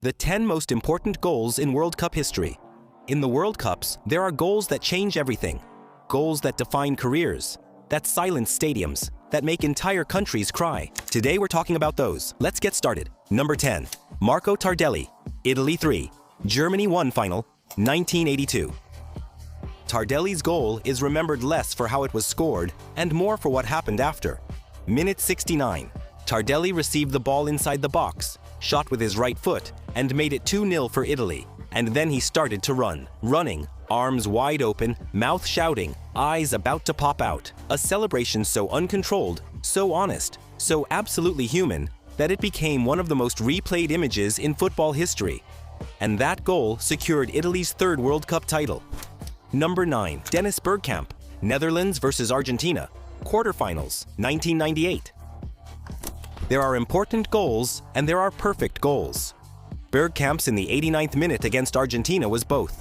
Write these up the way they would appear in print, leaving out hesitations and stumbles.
The 10 most important goals in World Cup history. In the World Cups, there are goals that change everything. Goals that define careers, that silence stadiums, that make entire countries cry. Today we're talking about those. Let's get started. Number 10. Marco Tardelli, Italy 3, Germany 1 final, 1982. Tardelli's goal is remembered less for how it was scored and more for what happened after. Minute 69. Tardelli received the ball inside the box, shot with his right foot, and made it 2-0 for Italy. And then he started to run. Running, arms wide open, mouth shouting, eyes about to pop out. A celebration so uncontrolled, so honest, so absolutely human, that it became one of the most replayed images in football history. And that goal secured Italy's third World Cup title. Number 9. Dennis Bergkamp, Netherlands versus Argentina, Quarterfinals, 1998. There are important goals and there are perfect goals. Bergkamp's in the 89th minute against Argentina was both.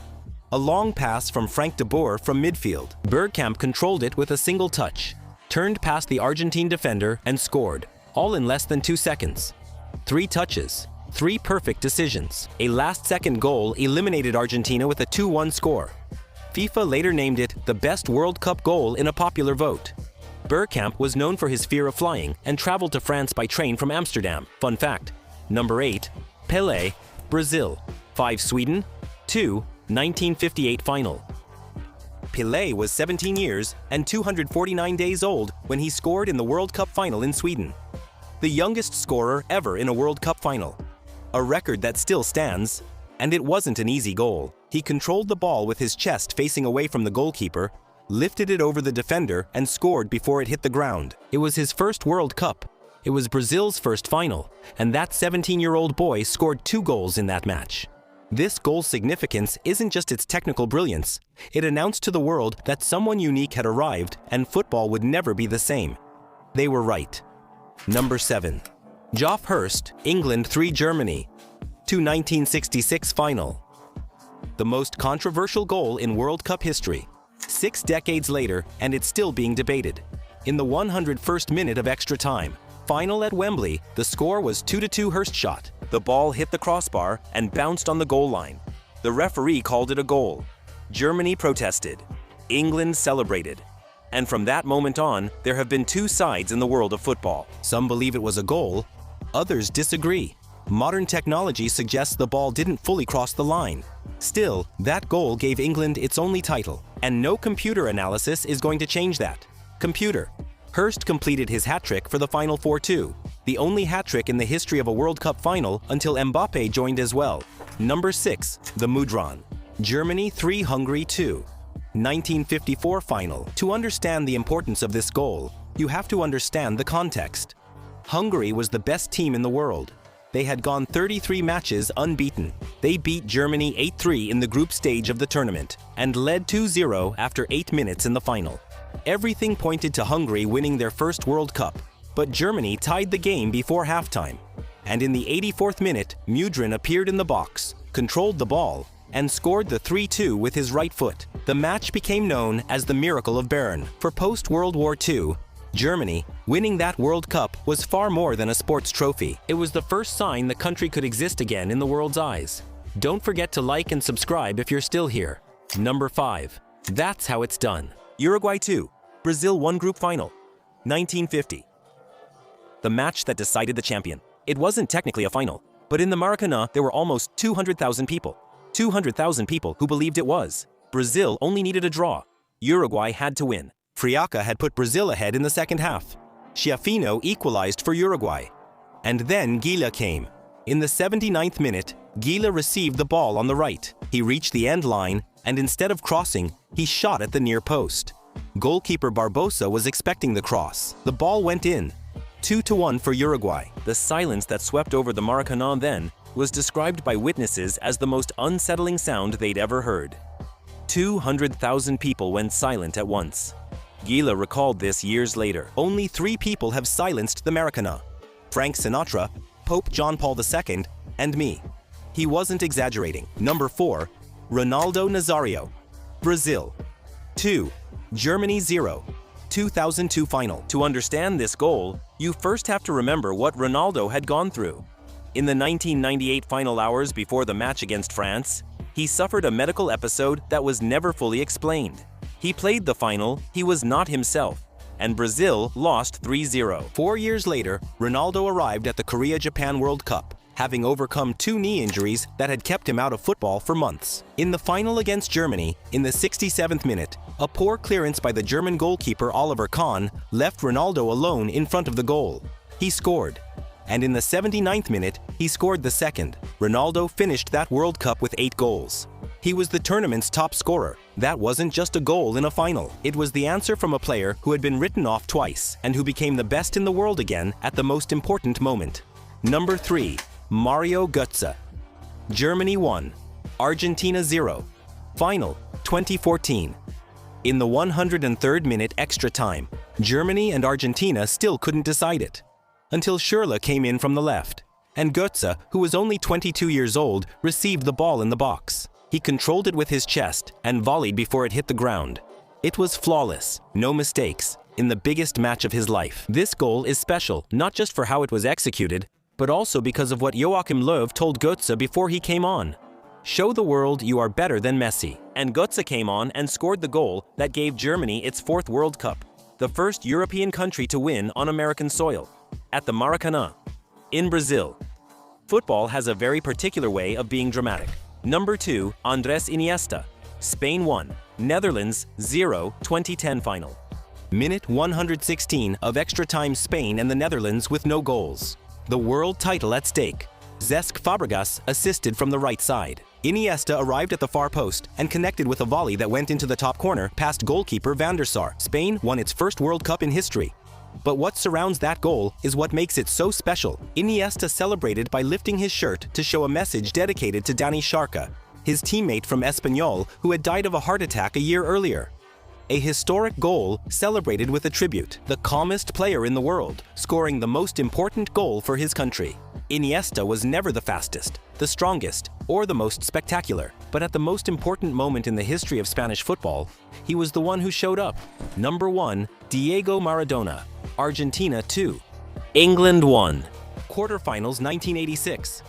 A long pass from Frank de Boer from midfield. Bergkamp controlled it with a single touch, turned past the Argentine defender and scored, all in less than 2 seconds. 3 touches, 3 perfect decisions. A last-second goal eliminated Argentina with a 2-1 score. FIFA later named it the best World Cup goal in a popular vote. Bergkamp was known for his fear of flying and traveled to France by train from Amsterdam. Fun fact. Number 8. Pelé, Brazil, 5 Sweden, 2, 1958 final. Pelé was 17 years and 249 days old when he scored in the World Cup final in Sweden. The youngest scorer ever in a World Cup final. A record that still stands, and it wasn't an easy goal. He controlled the ball with his chest facing away from the goalkeeper, lifted it over the defender, and scored before it hit the ground. It was his first World Cup. It was Brazil's first final, and that 17-year-old boy scored 2 goals in that match. This goal's significance isn't just its technical brilliance. It announced to the world that someone unique had arrived and football would never be the same. They were right. Number 7. Geoff Hirst, England 3 Germany, 1966 final. The most controversial goal in World Cup history. 6 decades later, and it's still being debated. In the 101st minute of extra time, final at Wembley, the score was 2-2 Hirst shot. The ball hit the crossbar and bounced on the goal line. The referee called it a goal. Germany protested. England celebrated. And from that moment on, there have been 2 sides in the world of football. Some believe it was a goal, others disagree. Modern technology suggests the ball didn't fully cross the line. Still, that goal gave England its only title, and no computer analysis is going to change that. Computer. Hirst completed his hat-trick for the final 4-2, the only hat-trick in the history of a World Cup final until Mbappe joined as well. Number 6. The Mudron. Germany 3 Hungary 2, 1954 final. To understand the importance of this goal, you have to understand the context. Hungary was the best team in the world. They had gone 33 matches unbeaten. They beat Germany 8-3 in the group stage of the tournament and led 2-0 after 8 minutes in the final. Everything pointed to Hungary winning their first World Cup, but Germany tied the game before halftime. And in the 84th minute, Mudron appeared in the box, controlled the ball, and scored the 3-2 with his right foot. The match became known as the Miracle of Bern. For post-World War II, Germany, winning that World Cup was far more than a sports trophy. It was the first sign the country could exist again in the world's eyes. Don't forget to like and subscribe if you're still here. Number 5. That's how it's done. Uruguay 2, Brazil 1 group final, 1950. The match that decided the champion. It wasn't technically a final, but in the Maracanã there were almost 200,000 people. 200,000 people who believed it was. Brazil only needed a draw. Uruguay had to win. Friaca had put Brazil ahead in the second half. Schiaffino equalized for Uruguay. And then Gila came. In the 79th minute, Gila received the ball on the right. He reached the end line, and instead of crossing, he shot at the near post. Goalkeeper Barbosa was expecting the cross. The ball went in. 2-1 for Uruguay. The silence that swept over the Maracanã then was described by witnesses as the most unsettling sound they'd ever heard. 200,000 people went silent at once. Gila recalled this years later. Only 3 people have silenced the Maracanã: Frank Sinatra, Pope John Paul II, and me. He wasn't exaggerating. Number 4. Ronaldo Nazario, Brazil 2, Germany 0, 2002 final. To understand this goal, you first have to remember what Ronaldo had gone through. In the 1998 final hours before the match against France, he suffered a medical episode that was never fully explained. He played the final, he was not himself, and Brazil lost 3-0. 4 years later, Ronaldo arrived at the Korea-Japan World Cup, having overcome 2 knee injuries that had kept him out of football for months. In the final against Germany, in the 67th minute, a poor clearance by the German goalkeeper Oliver Kahn left Ronaldo alone in front of the goal. He scored. And in the 79th minute, he scored the second. Ronaldo finished that World Cup with 8 goals. He was the tournament's top scorer. That wasn't just a goal in a final. It was the answer from a player who had been written off twice and who became the best in the world again at the most important moment. Number 3. Mario Götze. Germany 1. Argentina 0. Final, 2014. In the 103rd minute extra time, Germany and Argentina still couldn't decide it. Until Schürrle came in from the left, and Götze, who was only 22 years old, received the ball in the box. He controlled it with his chest and volleyed before it hit the ground. It was flawless, no mistakes, in the biggest match of his life. This goal is special, not just for how it was executed, but also because of what Joachim Löw told Götze before he came on. Show the world you are better than Messi. And Götze came on and scored the goal that gave Germany its 4th World Cup, the first European country to win on American soil, at the Maracanã, in Brazil. Football has a very particular way of being dramatic. Number 2, Andrés Iniesta. Spain 1, Netherlands 0, 2010 final. Minute 116 of extra time, Spain and the Netherlands with no goals. The world title at stake. Cesc Fabregas assisted from the right side. Iniesta arrived at the far post and connected with a volley that went into the top corner past goalkeeper Van der Sar. Spain won its first World Cup in history. But what surrounds that goal is what makes it so special. Iniesta celebrated by lifting his shirt to show a message dedicated to Dani Xarca, his teammate from Espanyol who had died of a heart attack a year earlier. A historic goal celebrated with a tribute. The calmest player in the world, scoring the most important goal for his country. Iniesta was never the fastest, the strongest, or the most spectacular. But at the most important moment in the history of Spanish football, he was the one who showed up. Number 1, Diego Maradona. Argentina 2. England 1. Quarterfinals 1986.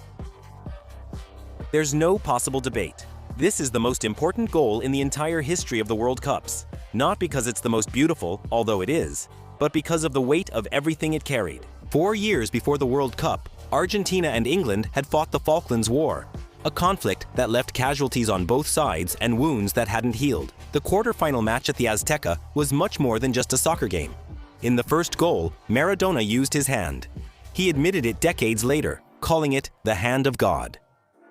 There's no possible debate. This is the most important goal in the entire history of the World Cups. Not because it's the most beautiful, although it is, but because of the weight of everything it carried. 4 years before the World Cup, Argentina and England had fought the Falklands War, a conflict that left casualties on both sides and wounds that hadn't healed. The quarterfinal match at the Azteca was much more than just a soccer game. In the first goal, Maradona used his hand. He admitted it decades later, calling it the hand of God.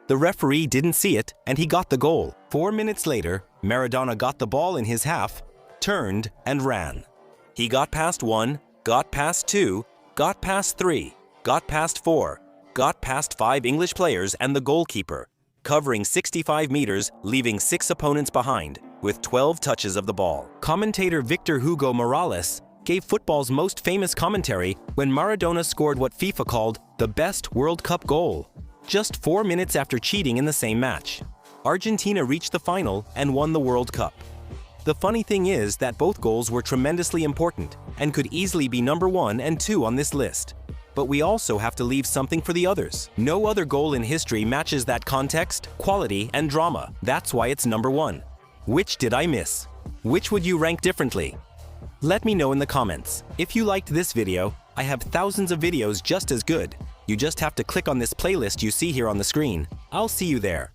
The referee didn't see it, and he got the goal. 4 minutes later, Maradona got the ball in his half, turned, and ran. He got past 1, got past 2, got past 3, got past 4, got past 5 English players and the goalkeeper, covering 65 meters, leaving 6 opponents behind, with 12 touches of the ball. Commentator Victor Hugo Morales gave football's most famous commentary when Maradona scored what FIFA called the best World Cup goal, just 4 minutes after cheating in the same match. Argentina reached the final and won the World Cup. The funny thing is that both goals were tremendously important and could easily be number 1 and 2 on this list. But we also have to leave something for the others. No other goal in history matches that context, quality, and drama. That's why it's number 1. Which did I miss? Which would you rank differently? Let me know in the comments. If you liked this video, I have thousands of videos just as good. You just have to click on this playlist you see here on the screen. I'll see you there.